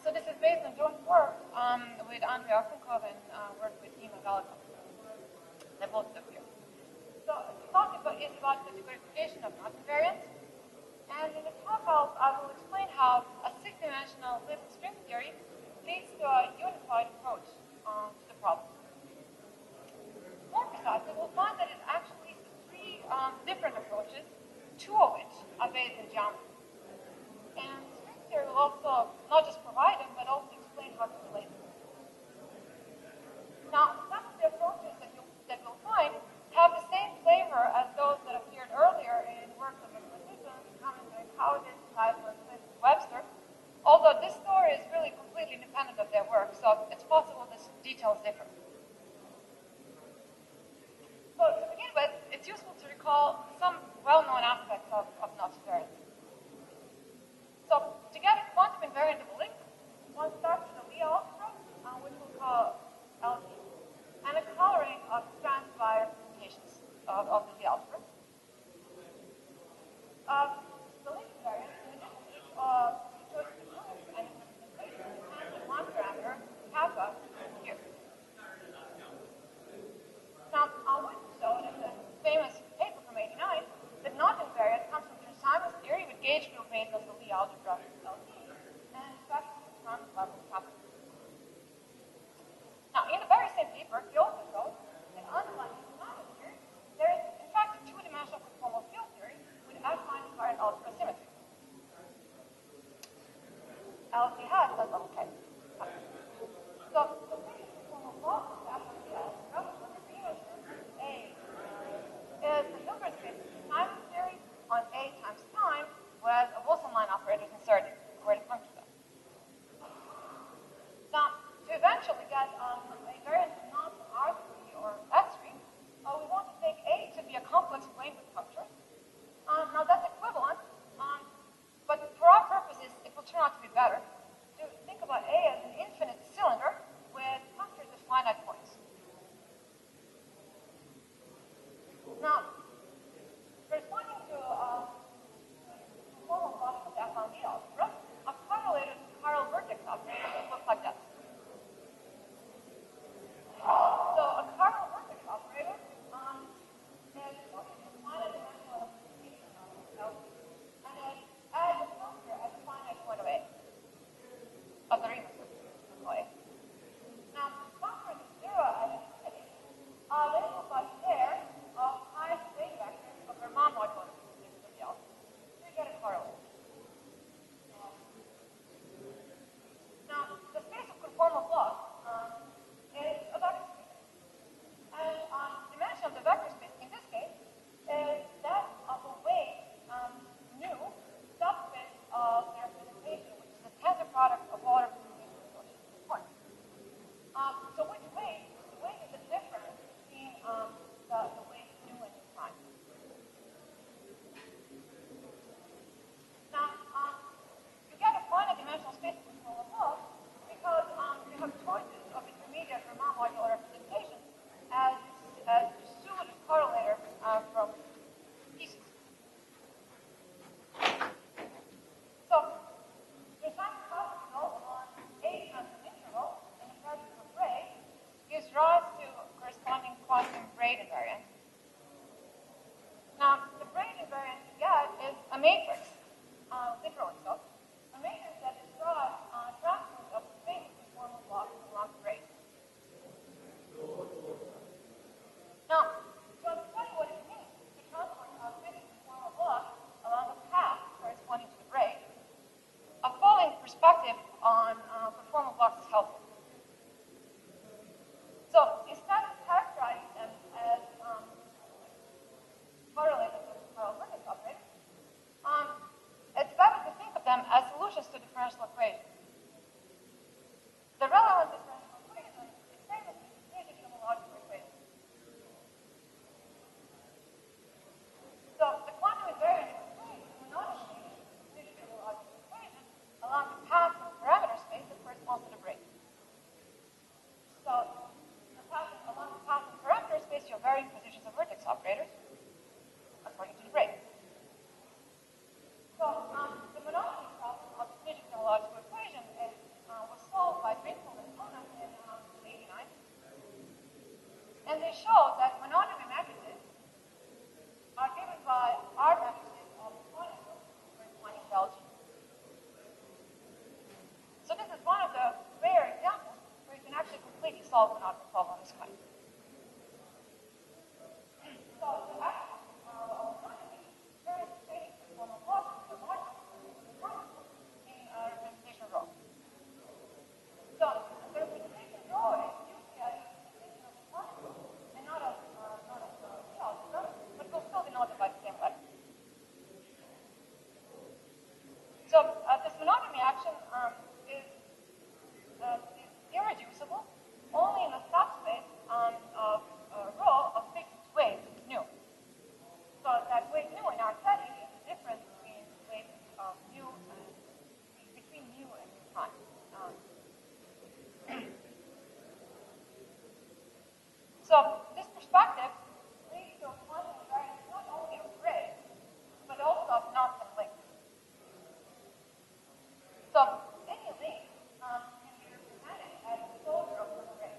So this is based on joint work with Andrea Kunkov and work with Mina Aganagic. They both live here. So the talk is about categorification of knot invariants. And in the talk, I will explain how a six-dimensional little string theory leads to a unified approach to the problem. More precisely, we'll find that it actually leads to three different approaches, two of which are based in geometry. And string theory will also not just provide them, but also explain how to relate them. Now, some of the approaches that you'll find have the same flavor as those that appeared earlier in work of mathematicians, Cummins, Howden, Heisman, Smith, and Webster, although this story is really completely independent of their work, so it's possible this details differ. So to begin with, it's useful to recall some well-known aspects of knot invariance. So to get a quantum invariant of a link, one starts with a Lie algebra, which we'll call LG, and a coloring of strands by representations of the Lie algebra. The link invariant, in addition to each choice of the group and its representation, depends on one parameter, kappa, here. Now, I would show in the famous paper from '89 that knot invariance comes from Simon's theory with gauge field based on the Lie algebra LG, and in fact, it's from level kappa. Now, in the very same paper, he also showed that underlying Thematic theory, there is, in fact, a two-dimensional conformal field theory with F-minus current algebra symmetry. LG has that level K. So, the basic conformal law of the F-minus algebra, what the reason A is the Hilbert space of Simon's theory on A times time with a Wilson line operators inserted where the function is. Now, to eventually get a variant of knot R3 or S3, we want to take A to be a complex plane with punctures. Now, that's equivalent, but for our purposes, it will turn out to be better to think about A as an infinite cylinder with punctures at finite points. Now, corresponding to conformal blocks of the F-bound algebra, a correlated chiral vertex operator would look like that. So a chiral vertex operator is looking for finite dimensional representation of and it adds a puncture at the finite point of A, of the Riemann system of A. Now, punctures of zero at infinity are labeled by pair of highest weight vectors of Riemann modular spaces of the algebra. So you get a correlate. Now, the space of conformal blocks is a vector space. And the dimension of the vector space in this case is that of a weight new subspace of the representation, which is the tensor product of all representations associated with points. So which weight? The weight is the difference between the weight new and new prime. Now, you get a finite dimensional space of conformal blocks because you have choices of intermediate Riemann modular representation as pursued as correlator from pieces. So, the Simon result on A times an interval in the presence of braid gives rise to corresponding quantum braid invariant. Now, the braid invariant you get is a matrix, literally so, a matrix that describes fractions of the space of conformal blocks along the braid. Now, to understand what it means to transport a space of conformal blocks along a path corresponding to the braid, a following perspective on conformal blocks is helpful. So, instead of characterizing them as correlated with chiral vertex operators, And they show that monodromy matrices are given by R matrices of quantum corresponding to L. So this is one of the rare examples where you can actually completely solve an monodromy problem of this kind. So the actual monodromy varies the form of loss to the margin in a representation row. So the representation row is usually a representation of the quantum and not of the algebra, but will still denote it by the same letter. So this monodromy action is irreducible only in a subspace of a row of fixed weights nu. So that weight nu in our setting is the difference between weights of nu and between nu and nu prime. So this perspective leads to a quantum invariance not only of grades, but also of knots and links. So any link can be represented as the closure of one grade.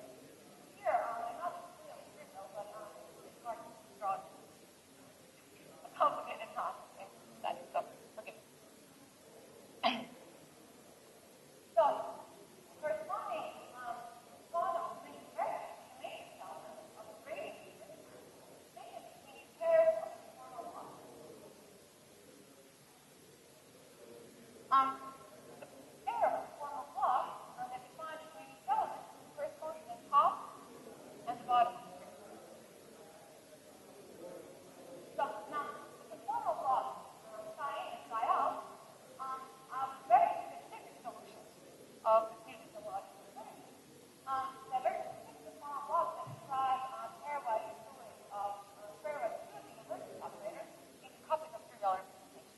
Here, I'm not really trivial, but it's hard to draw a complicated knot in study, so forgive me. So, corresponding quantum link invariance can make itself of a gradient taken between pairs of conformal blocks. The pair of conformal blocks that define between each element corresponds to the top and the bottom of the string. So now, the conformal blocks, psi in and psi out, are very specific solutions of the field topological equation. They're very specific conformal blocks that describe pairwise utility of pairwise utility of vertex operators into copies of trivial representation.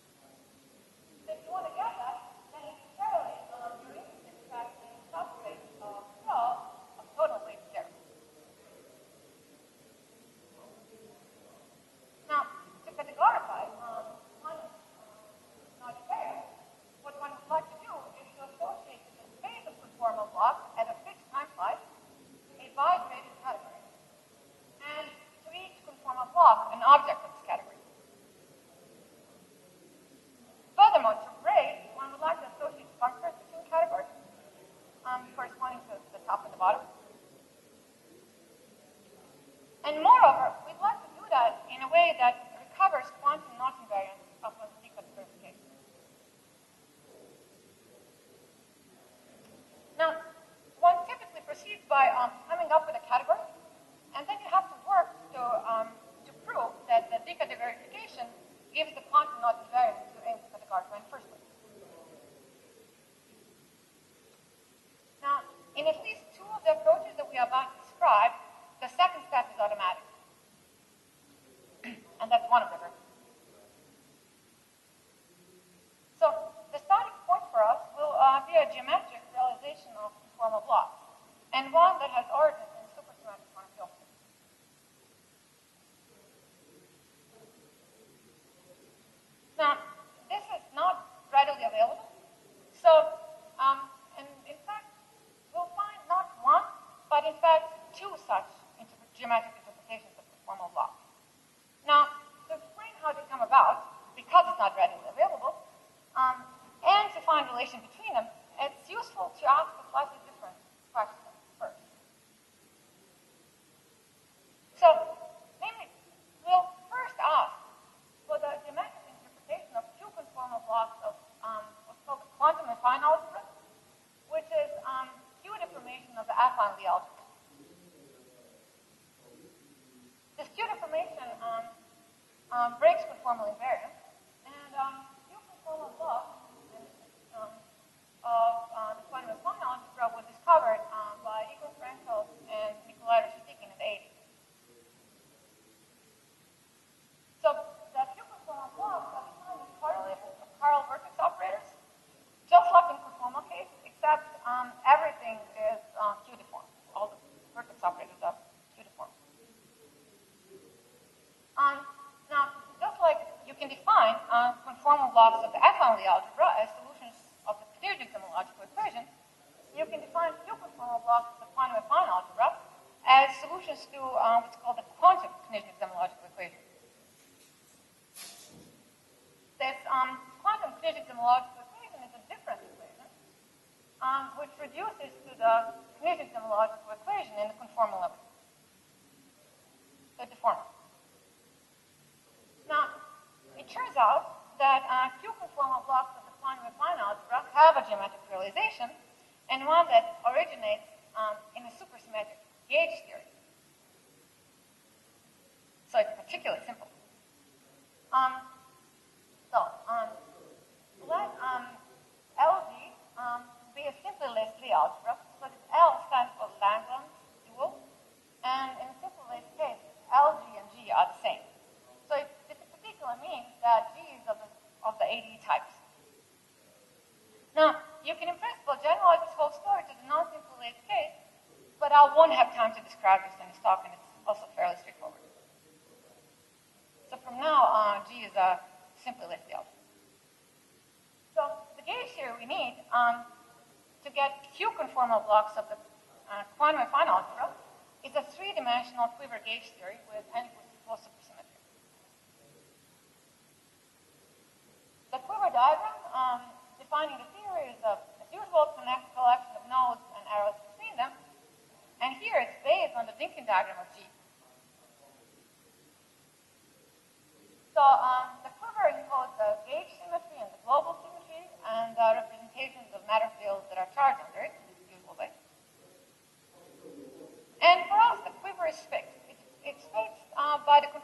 So if you want to get that, then necessarily you're interested in fact in the subspace of rho of total weight 0. Now, to categorify quantum not pair, what one would like to do is to associate with the space of conformal blocks at a fixed time slice a bi-graded category, and to each conformal block an object of this category. Furthermore, to grade, one would like to associate functors between categories corresponding to the top and the bottom. And moreover, we'd like to do that in a way that recovers quantum knot invariance of a decategorification. Now, one typically proceeds by coming up with a category, and then you have to work to prove that the decategorification gives the quantum knot invariance to aim to categorify in the first place. Now, in at least two of the approaches that we are about to describe, the second step is automatic. And that's one of the versions. So, the starting point for us will be a geometric realization of conformal blocks, and one that has origins in supersymmetric quantum geometry. Now, this is not readily available. So, and in fact, we'll find not one, but in fact, two such geometric interpretations of conformal blocks. Now, to explain how they come about, because it's not readily available, and to find relation between them, it's useful to ask a slightly different question first. So, namely, we'll first ask for the geometric interpretation of two conformal blocks of what's called the quantum affine algebra, which is Q deformation of the affine Lie algebra. This Q deformation breaks conformal invariance, and Q conformal blocks of the quantum affine algebra was discovered by Igor Frankl and Nikolai Reshetikhin in the 80s. So the Q conformal blocks are defined as correlations of chiral vertex operators, just like in conformal case, except everything is Q deformed. All the vertex operators are Q deformed. Now, just like you can define conformal blocks of the affine Lie algebra as solutions of the clear-dic homological equation, you can define Q conformal blocks of the quantum affine algebra as as solutions to what's called the quantum kinetic-demological equation. This quantum kinetic-demological equation is a different equation, which reduces to the kinetic-demological equation in the conformal limit. The deformer. Now, it turns out that Q-conformal blocks of the quantum-affine algebra have a geometric realization, and one that originates in a supersymmetric gauge theory. So it's particularly simple. Let LG be a simple list Lie algebra, so that L stands for Lagrange dual, and in a simple list case, LG and G are the same. So this particularly means that G is of the AD types. Now, you can in principle generalize this whole story to the non-simple list case, but I won't have time to describe this in this talk, and it's also fairly straightforward. So from now, G is a simple list algebra. So the gauge theory we need to get Q-conformal blocks of the quantum-affine algebra is a three-dimensional quiver gauge theory with n equals to 4 supersymmetry. The quiver diagram defining the theory is as usual collection of nodes and arrows between them, and here it's based on the Dynkin diagram of G. So the quiver encodes the gauge symmetry and the global symmetry and representations of matter fields that are charged under it in the usual way. And for us, the quiver is fixed. It's fixed by the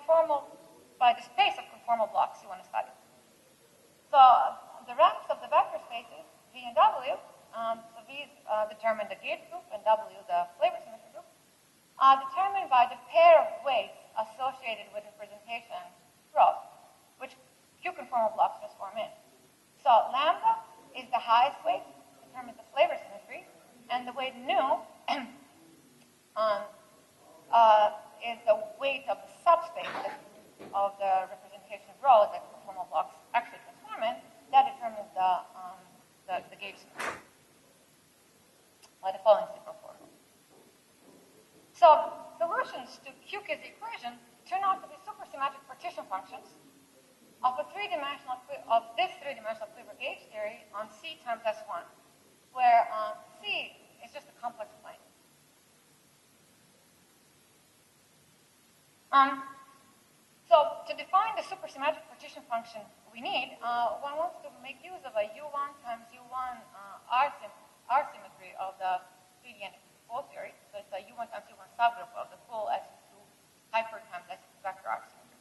space of conformal blocks you want to study. So the ranks of the vector spaces V and W, so V determine the gauge group and W the flavor symmetry group, are determined by the pair of weights associated with representation Prof, which Q-conformal blocks transform in. So lambda is the highest weight, determines the flavor symmetry, and the weight nu is the weight of the subspace of the representation of rho that conformal blocks actually transform in. That determines the gauge symmetry by the following simple formula. So solutions to QK's equation turn out to be supersymmetric partition functions of this three-dimensional quiver gauge theory on C times S1, where C is just a complex plane. So to define the supersymmetric partition function we need, one wants to make use of a U1 times U1 R symmetry of the 3D full theory. So it's a U1 times U1 subgroup of the full S2 hyper times S2 vector R symmetry.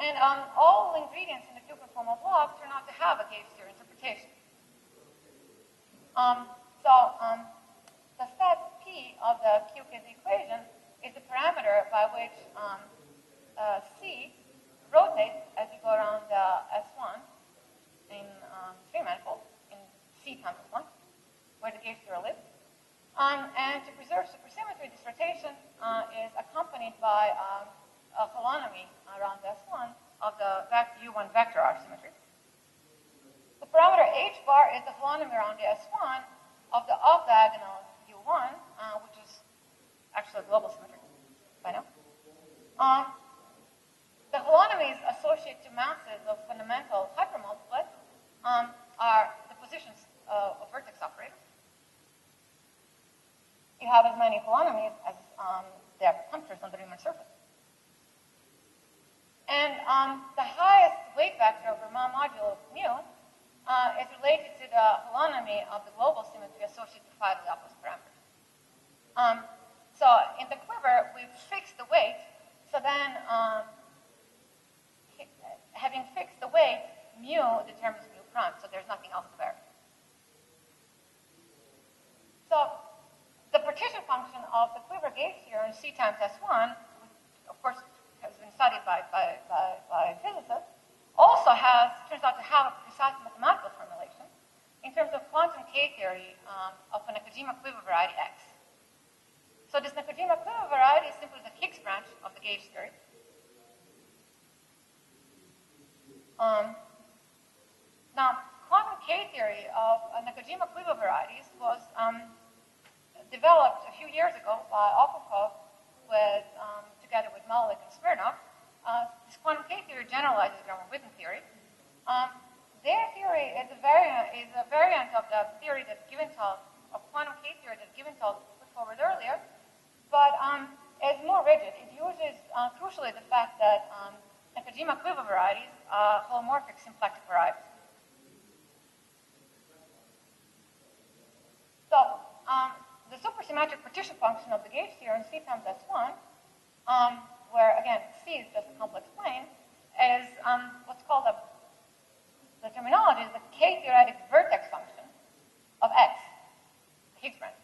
And all ingredients in the Q-conformal block turn out to have a gauge theory interpretation. The set P of the QK's equation is the parameter by which C rotates as you go around S1 in three-manifold, in C times S1, where the gauge theory lives. And to preserve supersymmetry, this rotation is accompanied by a holonomy around S1 of the U1 vector R symmetry. The parameter H bar is the holonomy around the S1 of the off-diagonal U1, which is actually a global symmetry by now. The holonomies associated to masses of fundamental hypermultiplets are the positions of vertex operators. You have as many holonomies as there are punctures on the Riemann surface. And the highest weight vector of Riemann modulo mu is related to the holonomy of the global symmetry associated to phi Laplace parameters. So in the quiver, we've fixed the weight. So then, having fixed the weight, mu determines mu prime. So there's nothing else to vary. So the partition function of the quiver gauge here in C times S1, which of course has been studied by physicists, also turns out to have a precise mathematical formulation in terms of quantum K theory of a Nakajima quiver variety X. So this Nakajima quiver variety is simply the Higgs branch of the gauge theory. Now, quantum K theory of Nakajima quiver varieties was developed a few years ago by Okupov with, together with Malik and Smirnov. This quantum K-theory generalizes Gromov-Witten theory. Their theory is a variant of the theory that Giventhal, of quantum K-theory that Giventhal put forward earlier, but is more rigid. It uses, crucially, the fact that Nakajima quiver varieties are holomorphic symplectic varieties. So, the supersymmetric partition function of the gauge theorem C times S1, where, again, C is just a complex plane, is what's called the terminology is the K-theoretic vertex function of X, the Higgs branch.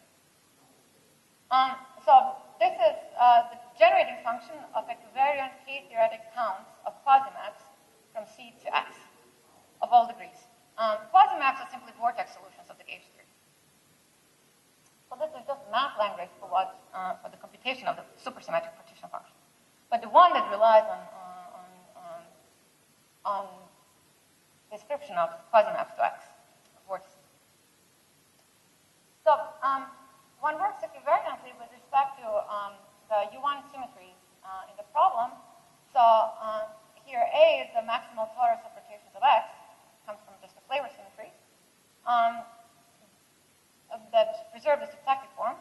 So this is the generating function of equivariant K-theoretic counts of quasimaps from C to X of all degrees. Quasimaps are simply vortex solutions of the gauge theory. So this is just math language for for the computation of the supersymmetric partition function. But the one that relies on description of quasimaps to X vortices. So one works equivariantly with respect to the U1 symmetries in the problem. So here A is the maximal torus of rotations of X, comes from just a flavor symmetry that preserve the symplectic form.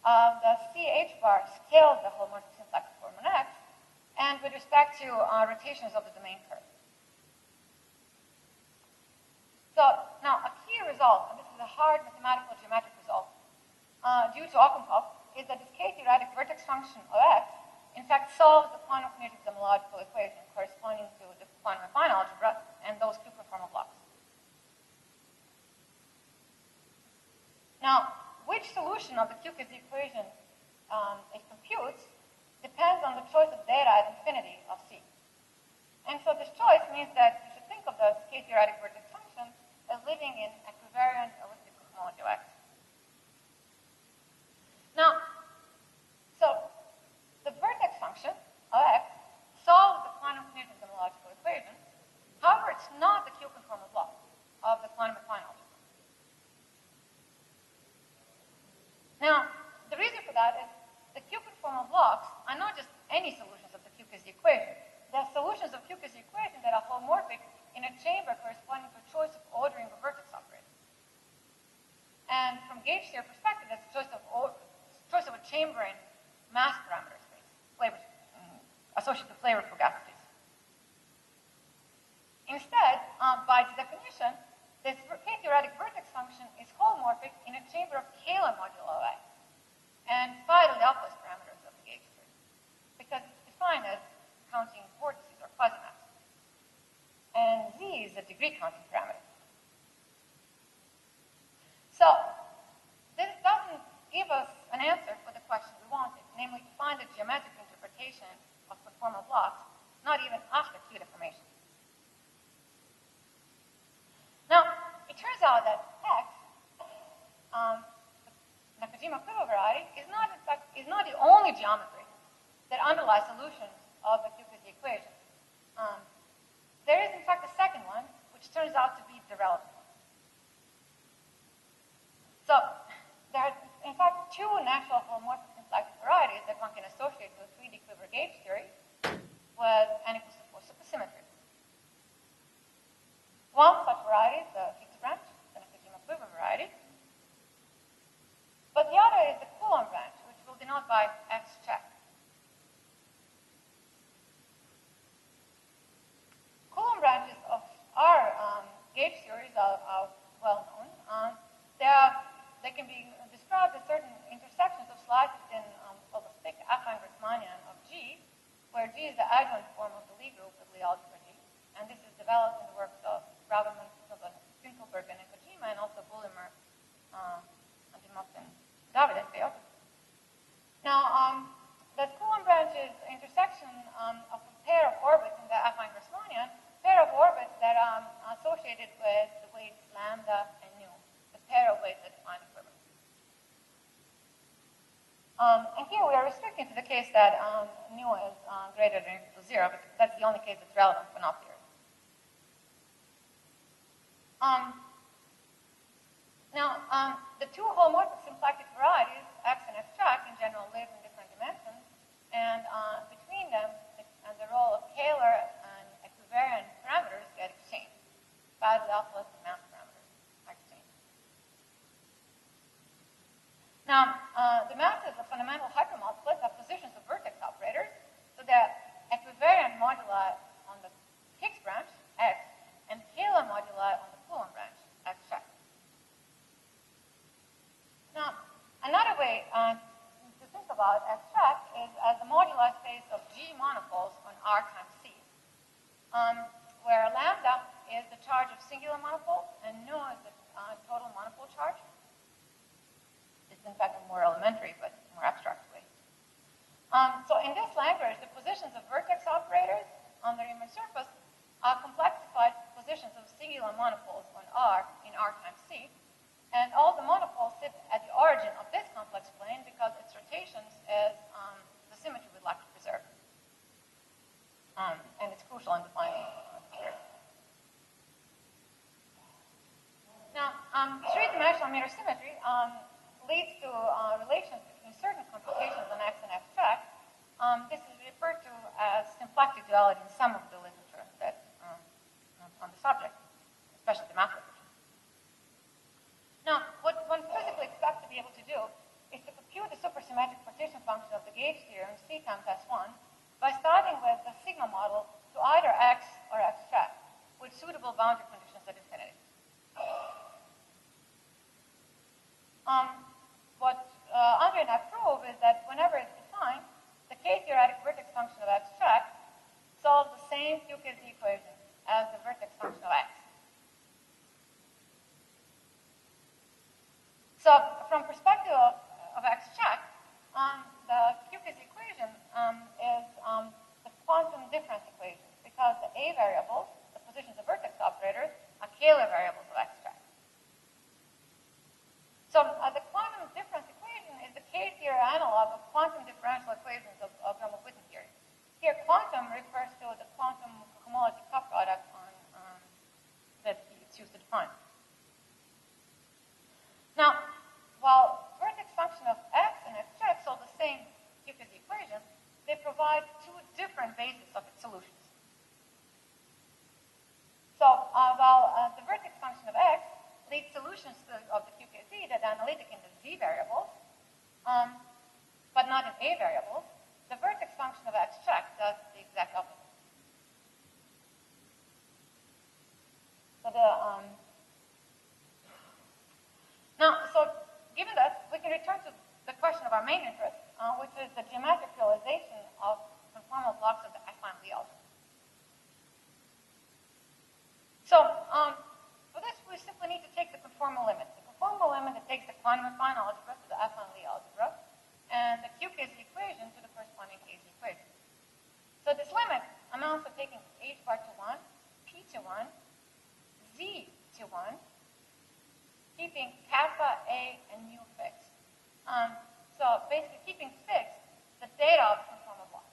The CH bar scales the holomorphic symplectic form on X, and with respect to rotations of the domain curve. So now a key result, and this is a hard mathematical geometric result, due to Okupov, is that this K-theoretic vertex function of X in fact solves the quantum kinetic homological equation corresponding to the quantum affine algebra and those Q-conformal blocks. Now, which solution of the QKZ equation it computes depends on the choice of data at infinity of C. And so this choice means that you should think of the K-theoretic vertex function as living in equivariant elliptic homology of X. Now, so the vertex function of X solves the quantum kinetic homological equation. However, it's not the Q-conformal block of the quantum affine algebra. Now, the reason for that is the Q-conformal blocks are not just any solutions of the QKZ equation. They're solutions of QKZ equation that are holomorphic in a chamber corresponding to a choice of ordering of vertex operators. And from gauge theory perspective, that's a choice of a chamber in mass parameter space, associated to flavor fugacities. Instead, by its definition, this K-theoretic vertex function is holomorphic in a chamber of Kähler modulo X and phi the Laplace parameters of the gauge theory, because it's defined as counting vortices or quasimaps. And Z is a degree counting parameter. So this doesn't give us an answer for the question we wanted, namely to find a geometric interpretation of conformal blocks, not even after Q deformation. Now, it turns out that X, the Nakajima quiver variety, is not the only geometry that underlies solutions of the QKZ equation. There is, in fact, a second one, which turns out to be the relevant one. So, there are, in fact, two natural holomorphic symplectic varieties that one can associate with 3D quiver gauge theory with n equals to 4 supersymmetry. One such variety is the Higgs branch, the Nakajima quiver variety. But the other is the Coulomb branch, which we'll denote by X check. Coulomb branches of our gauge theories are well known. They can be described as certain intersections of slices in the thick affine Grassmannian of G, where G is the adjoint form of the Lie group of Lie algebra G. And this is developed in the works of Braverman, Finkelberg, and Nakajima, and also Bullimer, Antimov, and David and Feo. Now, the Coulomb branch is an intersection of a pair of orbits in the affine Grassmannian, pair of orbits that are associated with the weights lambda and nu, the pair of weights that define equilibrium. And here we are restricting to the case that nu is greater than or equal to 0, but that's the only case that's relevant for knot theory. Now, the two homomorphic symplectic varieties, X and X track, in general live in different dimensions, and between them, the role of scalar and equivariant parameters get exchanged. Bad alphas and math parameters are exchanged. Now, the math is a fundamental hypermultiplet of positions of vertex operators, so that equivariant moduli on the Higgs branch, X, and scalar moduli on the Coulomb branch, X check. Now, another way to think about X check is as the moduli space of G monopoles on R times C, where lambda is the charge of singular monopoles and nu is the total monopole charge. It's in fact a more elementary but more abstract way. So in this language, the positions of vertex operators on the Riemann surface are complexified positions of singular monopoles on R in R times C, and all the monopoles sit at the origin of this complex plane because its rotations is the symmetry we'd like to preserve. And it's crucial in defining here. Now, three-dimensional meter symmetry leads to relations between certain computations on X and X track. This is referred to as symplectic duality in some of the literature that on the subject, especially the math literature. Now, what one physically expects to be able to do is to compute the supersymmetric partition function of the gauge theorem C times S1 by starting with the sigma model to either X or X check with suitable boundary conditions at infinity. What Andre and I prove is that whenever it's defined, the K-theoretic vertex function of X check solves the same QKZ equation as the vertex function of X. So from perspective of X check, the QKZ equation is the quantum difference equation because the A variables, the positions of vertex operators, are scalar variables of X check. So the quantum difference equation is the K-theory analog of quantum differential equations of Gromov-Witten theory. Here, quantum refers to the quantum homology cup product that it's used to define. Now, while vertex function of X and X check solve the same QKZ equation, they provide two different bases of its solutions. So while the vertex function of X leads solutions of the QKZ that are analytic in the Z variables, but not in A variables, the vertex function of X check does the exact opposite. So so given that, we can return to the question of our main interest, which is the geometric realization of conformal blocks of the affine Lie algebra. So for this, we simply need to take the conformal limit. The conformal limit that takes the quantum affine algebra to the affine Lie algebra, and the QKZ equation to the corresponding KZ equation. So this limit amounts to taking H bar to 1, P to 1, Z to 1, keeping kappa, A, and mu fixed. So basically keeping fixed the data of the conformal block.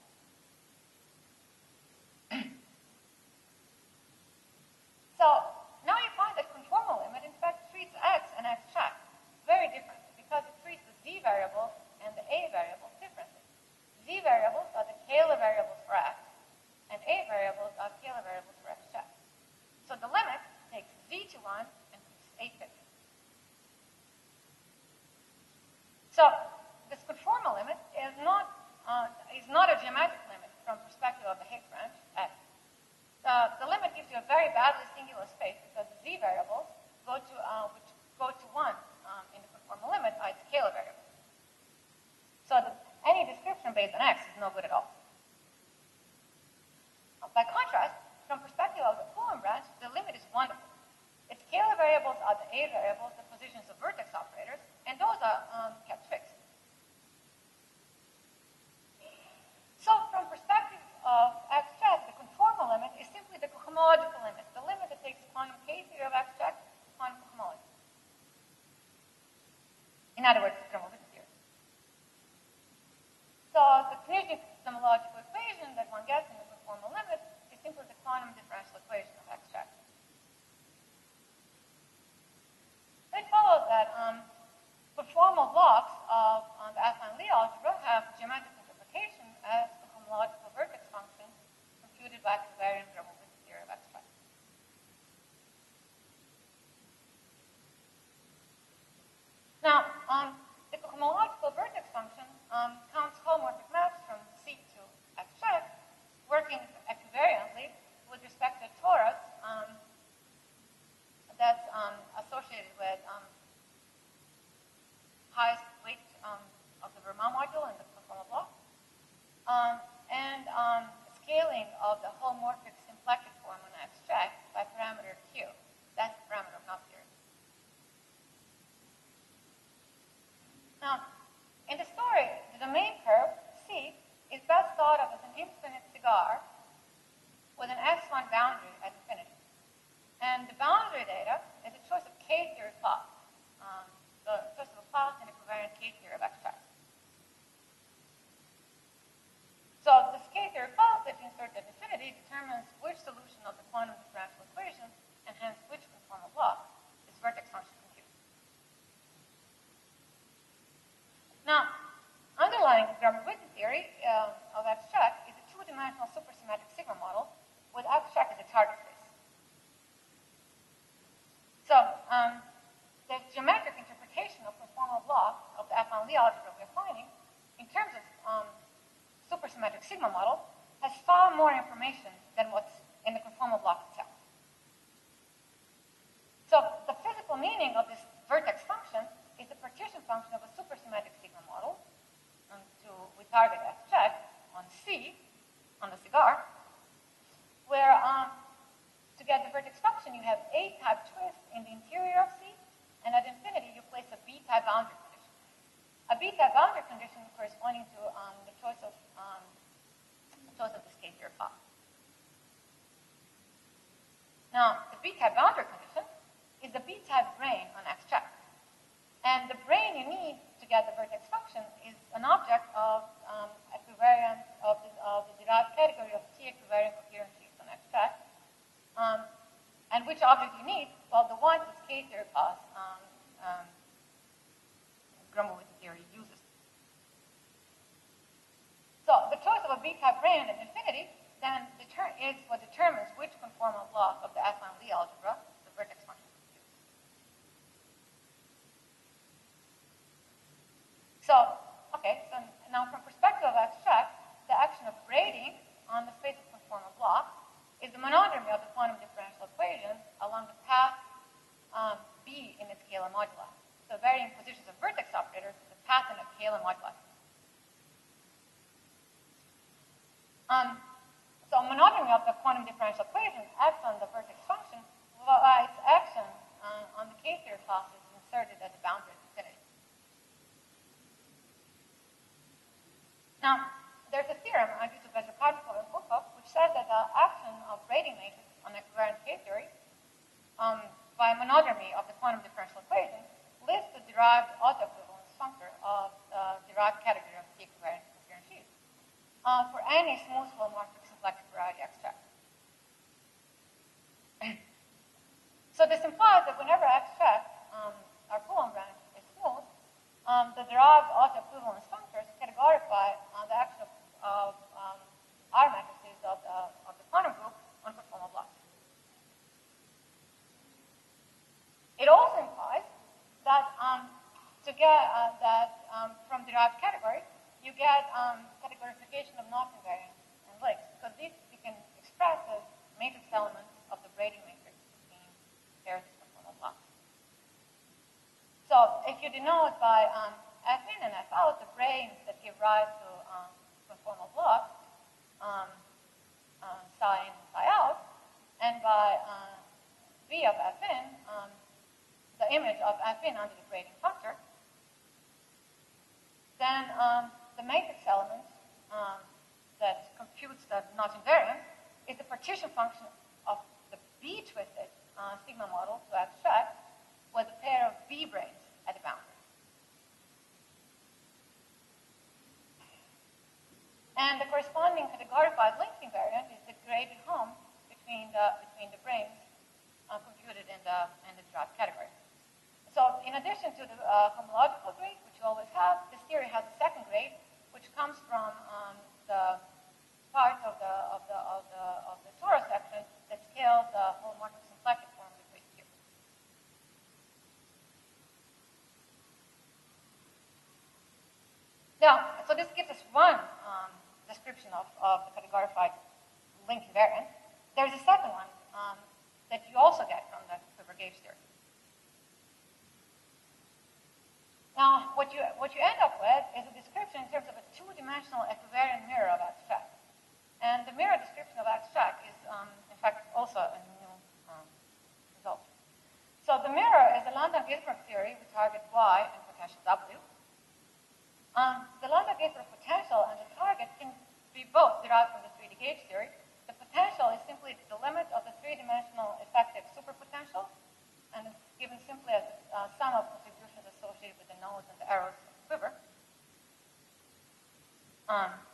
So now you find that conformal limit in fact treats X and X check very differently because it treats the Z variables and the A variables differently. Z variables are the scalar variables for X, and A variables are scalar variables for X check. So the limit takes Z to 1 and keeps A fixed. So this conformal limit is not a geometric limit from perspective of the Higgs branch X. The limit gives you a very badly singular space because the Z variables which go to 1 in the conformal limit are its scalar variables. So any description based on X is no good at all. By contrast, from perspective of the Coulomb branch, the limit is wonderful. Its scalar variables are the A variables, the positions of vertex operators, and those are kept fixed. So from perspective of X check, the conformal limit is simply the cohomological limit, the limit that takes quantum K theory of X check to quantum cohomology. In other words, Gromov-Witten theory. So the Knizhnik homological equation that one gets in the conformal limit is simply the quantum differential equation of X check. It follows that conformal blocks of the affine Lie algebra have geometric interpretation as the homological vertex function computed by covariant Gromov with the theory of X prime. Now, the homological vertex function counts homomorphic maps from C to X check, working equivariantly with respect to a torus that's associated with highest weight of the Verma module in the conformal block, and scaling of the homomorphic symplectic form on X check by parameter Q. That's the parameter of knot theory. Now, in the story, the domain curve, C, is best thought of as an infinite cigar with an x1 boundary at infinity. And the boundary data is a choice of K-theory class. The choice of a class in a covariant K-theory of X check. So this K-theory class that you insert at infinity determines which solution of the quantum differential equation, and hence which conformal block, this vertex function computes. Now, underlying the Gromov-Witten theory of X check is a two-dimensional supersymmetric sigma model with X check as a target space. So, the geometric interpretation of conformal blocks of the affine Lie algebra we're finding, in terms of supersymmetric sigma model, has far more information than what's in the conformal block itself. So, the physical meaning of this vertex function is the partition function of a supersymmetric sigma model. We target X check on C, on the cigar, where to get the vertex function, you have A-type twist in the interior of C, and at infinity, you place a B-type boundary condition. A B-type boundary condition corresponding to the choice of this K-theory class. Now, the B-type boundary condition is the B-type brane on X check. And the brane you need to get the vertex function is an object of equivariant of the derived category of T equivariant coherent sheets on X check. And which object you need? Well, the one this K-theory class Gromov-Witten theory uses. So the choice of a B-type brane at infinity then is what determines which conformal block of the affine Lie algebra the vertex function computes. So now from perspective of X check, the action of braiding on the space of conformal blocks is the monodromy of the quantum differential equation along the path B in its scalar moduli. So varying positions of vertex operators is the path in a scalar moduli. So monodromy of the quantum differential equation acts on the vertex function, while its action on the K-theory class is inserted as a boundary at infinity. Now, there's a theorem due to Bezirkadnikov and Popov which says that the action of braiding matrix on equivariant K-theory by monodromy of the quantum differential equation lists the derived autoequivalence functor of the derived category of T equivariant coherent sheets for any smooth holomorphic symplectic variety X check. So this implies that whenever X check, our Coulomb branch, is smooth, the derived autoequivalence functors categorify the action of R matrices of the quantum group on conformal blocks. It also implies that to get from derived category, you get categorification of knot invariants and links, because these you can express as matrix elements of the braiding matrix between pairs of conformal blocks. So if you denote by F in and F out the branes that give rise to conformal blocks, psi in and psi out, and by V of F in, the image of F in under the braiding functor, then the matrix element that computes the knot invariance is the partition function of the B-twisted sigma model to X check with a pair of B branes at the boundary. And the corresponding categorified link invariant is the graded home between the branes computed in the derived category. So in a addition to the homological grade, which you always have, this theory has a second grade, which comes from the part of the torus section that scales the homomorphic symplectic form we traced here. Now, so this gives us one description of the categorified link invariant. There's a second one that you also get from the Weber gauge theory. Now, what you end up with is a description in terms of a two-dimensional equivariant mirror of abstract. And the mirror description of abstract is, in fact, also a new result. So the mirror is a Landau-Gisbert theory with target Y and potential W. The Landau-Gisbert potential and the target can be both derived from the 3D gauge theory. The potential is simply the limit of the three-dimensional effective superpotential, and it's given simply as a sum of contributions associated with the nodes and the arrows of the quiver.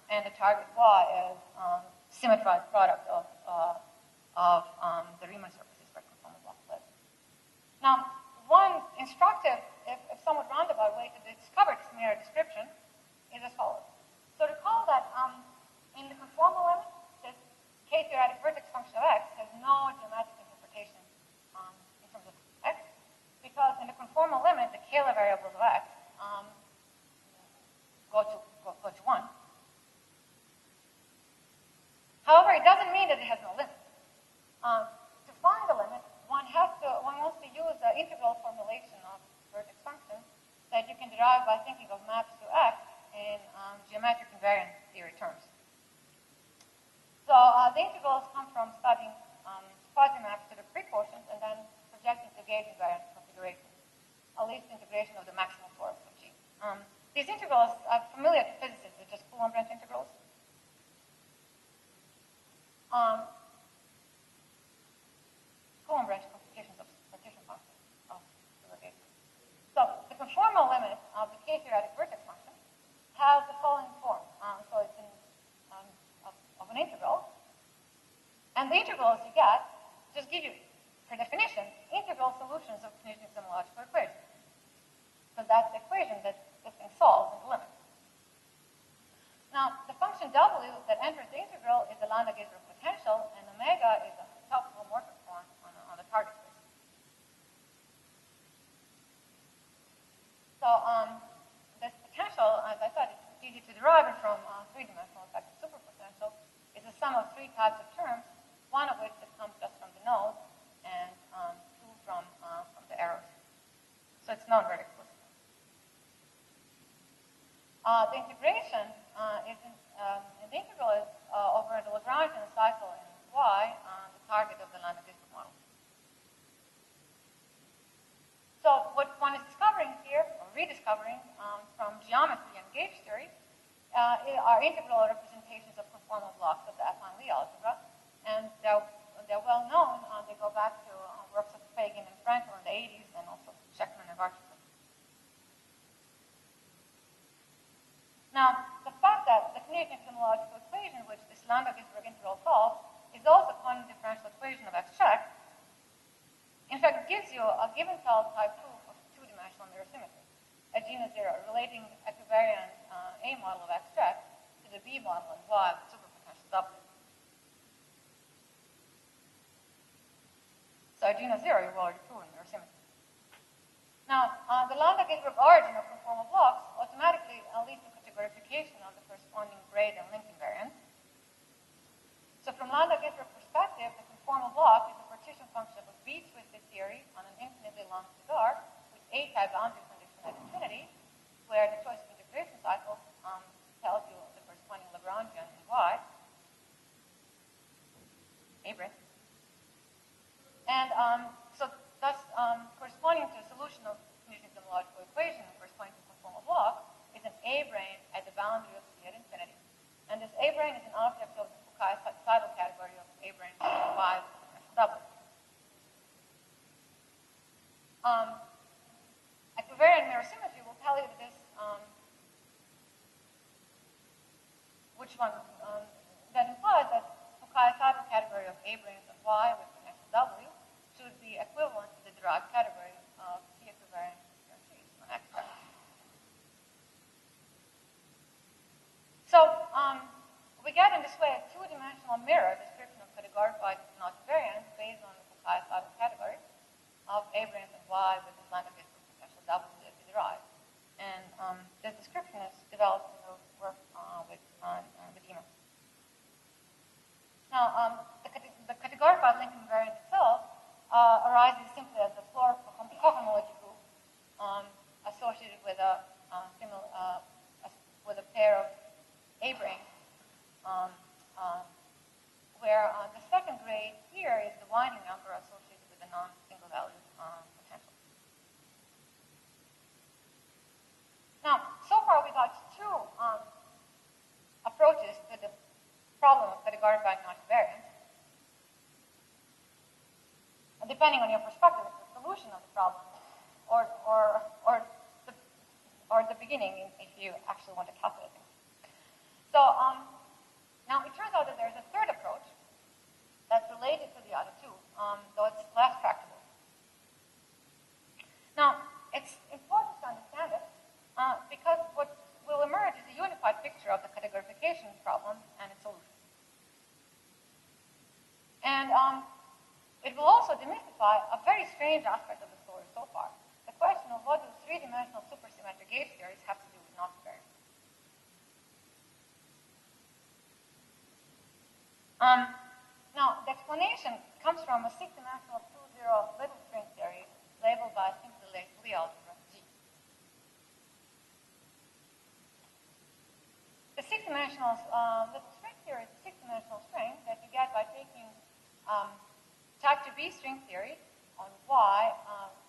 And the target Y is symmetrized product of the Riemann surfaces for conformal block split. Now, one instructive, if somewhat roundabout way to discover this mirror description is as follows. So recall that in the conformal limit, this k-theoretic vertex function of x has no geometric interpretation in terms of x, because in the conformal limit, the scalar variables of x go to 1. However, it doesn't mean that it has no limit. To find the limit, one wants to use the integral formulation of vertex function that you can derive by thinking of maps to x in geometric invariant theory terms. So the integrals come from studying quasi-maps to the pre-quotient and then projecting to gauge invariant configuration, at least integration of the maximal torus of G. These integrals are familiar to physicists. They're just Coulomb branch integrals. Coulomb branch complications of partition functions of the gauge. So the conformal limit of the k-theoretic vertex function has the following form. So it's of an integral. And the integrals you get just give you, per definition, integral solutions of Canisian homological equation. Because that's the equation that this thing solves in the limit. Now, the function W that enters the integral is the Landau-Gisbert potential, and omega is a self-homomorphic form on the target space. So this potential, as I said, it's easy to derive it from three-dimensional effective superpotential. It's a sum of three types of terms, one of which that comes just from the nodes, and two from the arrows. So it's known very explicitly. The integration the integral is over the Lagrangian cycle in Y, the target of the Landau-Gisbert model. So what one is discovering here, or rediscovering from geometry and gauge theory, are integral representations of conformal blocks of the affine Lie algebra, and they're well known. They go back to works of Fagin and Frankel in the 80s, and also Sheckman and Varchik. Now, the fact that the Canisian homological equation, which this Landau-Gisbert integral solves, is also a quantum differential equation of x check. In fact, it gives you a given cell type proof of two-dimensional mirror symmetry, a Gina zero, relating equivariant A model of x check to the B model in Y with superpotential W. So Gina zero, you've already proven mirror symmetry. Now, the Landau-Gisbert origin of conformal blocks automatically leads to categorification of the corresponding grade and link invariant. So from Landau-Gisbert perspective, the conformal block is a partition function of a B-twisted theory on an infinitely long cigar with A-type boundary condition at infinity, where the choice of integration cycles tells you the corresponding Lagrangian in Y, A-brain. And so thus, corresponding to a solution of Canisian homological equation corresponding to a conformal block is an A-brain at the boundary of C at infinity. And this A-brain is an object of the Foucault-Seidel category of A-brain Y with potential W. Equivariant mirror symmetry will tell you that this, which one, that implies that Foucault-Seidel category of A-brains of Y with potential W should be equivalent to the derived category of C equivariant mirror get in this way a two-dimensional mirror description of categorified not-invariance based on the precise level category of A branes and Y with this lambda base potential double to be derived. And this description is developed in the work with Ima. Now, the categorified link invariant itself arises simply as the floor cohomology group associated with a pair of A branes, where the second grade here is the winding number associated with a non-single value potential. Now, so far we got two approaches to the problem of categorified non-invariance. And depending on your perspective, it's the solution of the problem, or the beginning if you actually want to calculate things. So now it turns out that there's a third approach that's related to the other two, though it's less tractable. Now, it's important to understand it because what will emerge is a unified picture of the categorification problem and its solution. And it will also demystify a very strange aspect of the story so far, the question of what do three-dimensional supersymmetric gauge theories have to do with non-invariance. Now, the explanation comes from a six-dimensional 2-0 little string theory labeled by a simply Lie algebra G. The six-dimensional little string theory is a six-dimensional string that you get by taking type 2B string theory on Y,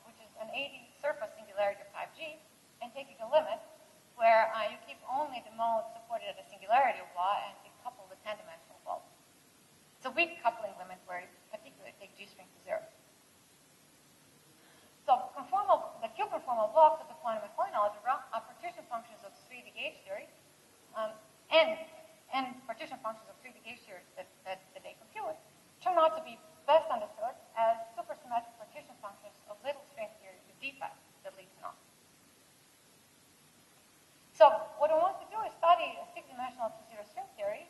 which is an 80 surface singularity of type G, and taking a limit where you keep only the modes supported at the singularity of Y and you couple the 10-dimensional values. It's a weak coupling limit where you particularly take G string to 0. So the Q-conformal blocks of the quantum Maclaurin algebra are partition functions of 3D gauge theory, and partition functions of 3D gauge theory that they compute turn out to be best understood as supersymmetric partition functions of little string theory with defects that lead to none. So what I want to do is study a six-dimensional 2-0 string theory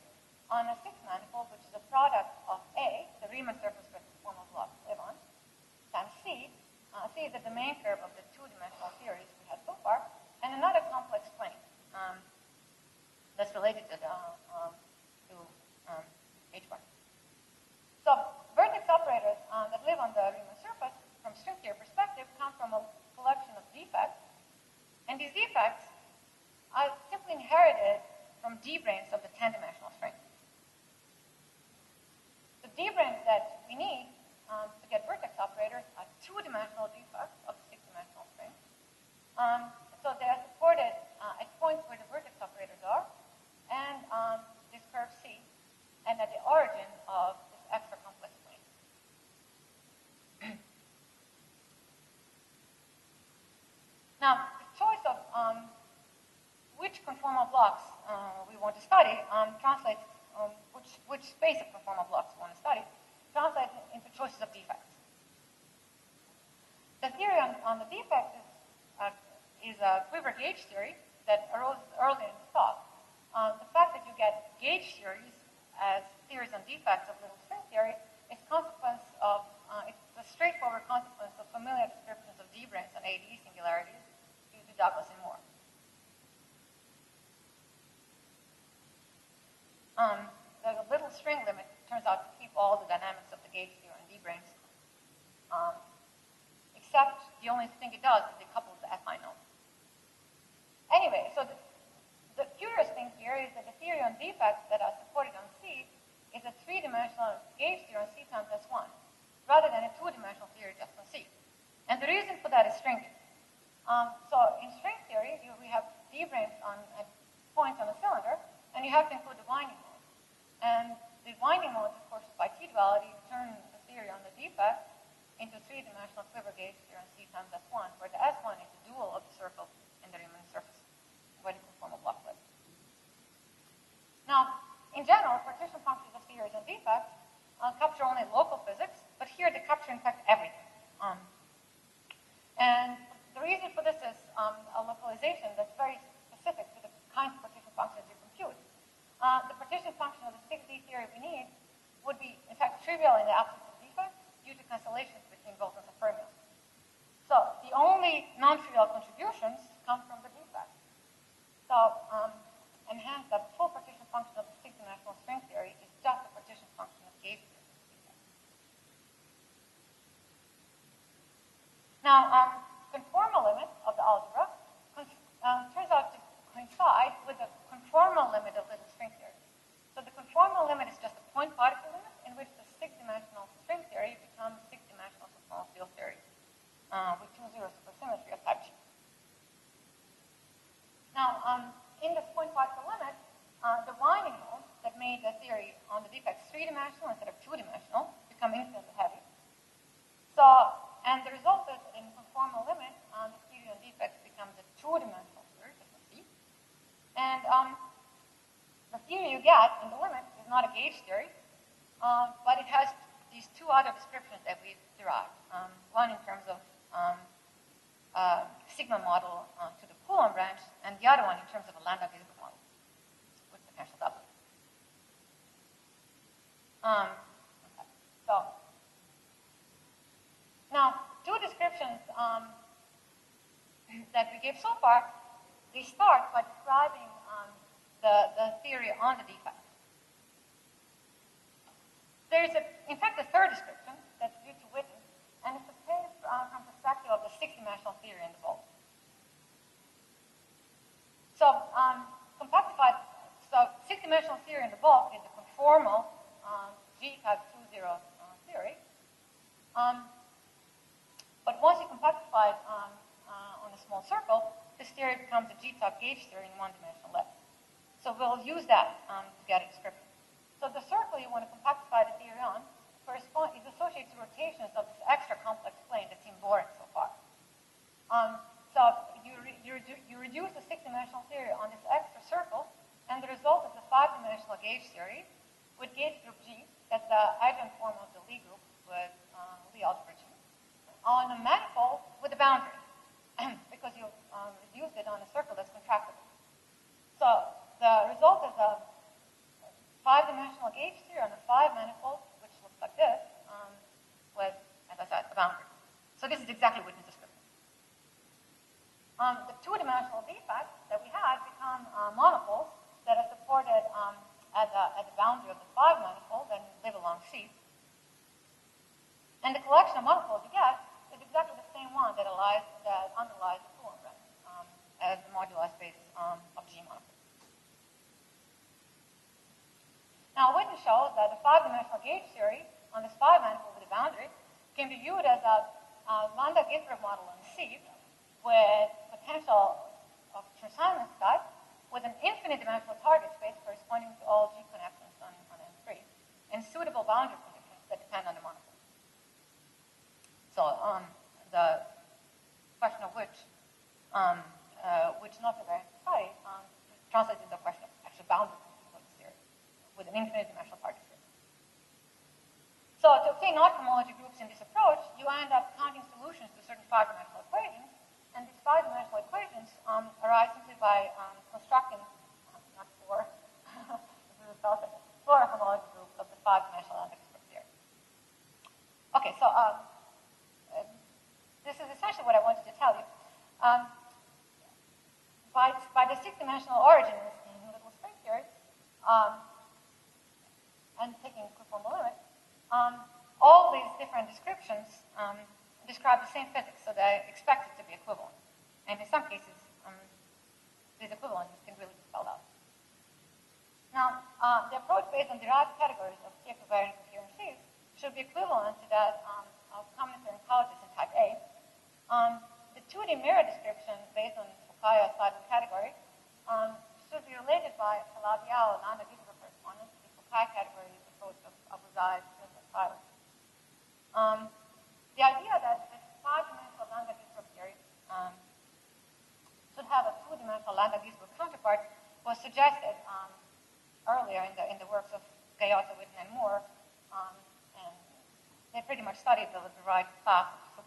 on a six-manifold, which is a product of A, the Riemann surface conformal block live on, times C. C is the domain curve of the two-dimensional theories we had so far, and another complex plane that's related to H1. So vertex operators that live on the Riemann surface from string theory perspective come from a collection of defects, and these defects are simply inherited from D-branes of the 10-dimensional string. The D-branes that we need to get vertex operators are two-dimensional defects of the six-dimensional string. So they are supported at points where the vertex operators are, and this curve C, and at the origin of this extra complex plane. Now, the choice of which conformal blocks we want to study translates which space of conformal blocks we want to study translates into choices of defects. The theory on the defects is a quiver gauge theory that arose early in the talk. The fact that you get gauge theories as theories on defects of little string theory is consequence of it's a straightforward consequence of familiar descriptions of D-branes and AD singularities due to Douglas and Moore. The little string limit turns out to keep all the dynamics of the gauge theory and D-branes, except the only thing it does is it couples the affine node. Anyway, so the curious thing here is that the theory on defects that are supported on C is a three-dimensional gauge theory on C times S1, rather than a two-dimensional theory just on C. And the reason for that is stringing. So in string theory, we have D-branes at points on a cylinder, and you have to include the winding modes. And the winding modes, of course, by T-duality, turn the theory on the defects into three-dimensional quiver gauge theory on C times S1, where the S1 is the dual of the circle in the Riemann surface, where the conformal block lives. Now, in general, partition functions of theories and defects capture only local physics, but here they capture, in fact, everything. And the reason for this is a localization that's very specific to the kinds of partition functions you compute. The partition function of the 6D theory we need would be, in fact, trivial in the absence of defects due to cancellations between bosons and fermions. So the only non-trivial contributions come from the defects. So, and hence the full partition function of the 6-dimensional string theory is just a partition function of gauge theory. Now, conformal limit of the algebra turns out to coincide with the conformal limit of little string theory. So the conformal limit is just a point particle limit in which the 6-dimensional string theory becomes 6-dimensional conformal field theory with 2-0 supersymmetry of type G. Now, in this point particle limit, the winding modes that made the theory on the defects 3-dimensional instead of 2-dimensional become infinitely heavy. So, and the result is in conformal limit, the theory on defects becomes a 2-dimensional theory, as you see. And the theory you get in the limit is not a gauge theory, but it has these two other descriptions that we derived. One in terms of sigma model to the Coulomb branch, and the other one in terms of a lambda-Gilbert model with potential doubling. Okay. So now, two descriptions that we gave so far, they start by describing the theory on the defect. There is, in fact, a third description that's due to Witten, and it's obtained from perspective of the 6-dimensional theory in the bulk. So, compactified, so 6-dimensional theory in the bulk is a conformal G-type 2-0 theory. But once you compactify it on a small circle, this theory becomes a G-type gauge theory in one-dimensional level. So we'll use that to get a description. So the circle you want to compactify the theory on is associated to rotations of this extra complex plane that seemed boring so far. So you reduce the 6-dimensional theory on this extra circle, and the result is a 5-dimensional gauge theory with gauge group G, that's the adjoint form of the Lie group with Lie algebra G, on a manifold with a boundary, because you reduced it on a circle that's contractible. So the result is a 5-dimensional gauge theory on a 5 manifold, which looks like this, with, as I said, a boundary. So this is exactly Witten's description. The 2-dimensional defects that we had become monopoles that are supported at the boundary of the 5 manifold and live along C. And the collection of monopoles you get is exactly the same one that underlies the Coulomb branch as the moduli space of G monopoles. Now, Witten shows that the 5-dimensional gauge theory on this 5 manifold with a boundary can be viewed as a lambda-Gilbert model in C with potential of transaminance type with an infinite dimensional target space corresponding to all G connections on N3 and suitable boundary conditions that depend on the monopole. So the question of which not very study translates into a question of actual boundary conditions of this theory with an infinite dimensional target space. So to obtain non-homology groups in this approach, you end up counting solutions to certain 5-dimensional equations, and these 5-dimensional equations arise simply by constructing, not four, this is a spell check, 4 homology groups of the 5-dimensional lambda-Gilbert theory. Okay, so this is essentially what I wanted to tell you. By the 6-dimensional origins in little string theory, and taking conformal limit, all these different descriptions describe the same physics, so they're expected to be equivalent. And in some cases, these equivalences can really be spelled out. Now, the approach based on derived categories of C equivariant coherent sheaves should be equivalent to that of combinatorial colleges in type A. The 2D mirror description based on Fukaya cycle category should be related by Calabi-Yau lambda-Gilbert correspondence to the Fukaya category approach of Abuzai, Smith, and Tyler. The idea that this 5-dimensional lambda-Gilbert theory should have a 2-dimensional lambda-Gilbert counterpart was suggested earlier in the works of Gayota, Witten, and Moore, and they pretty much studied the derived class of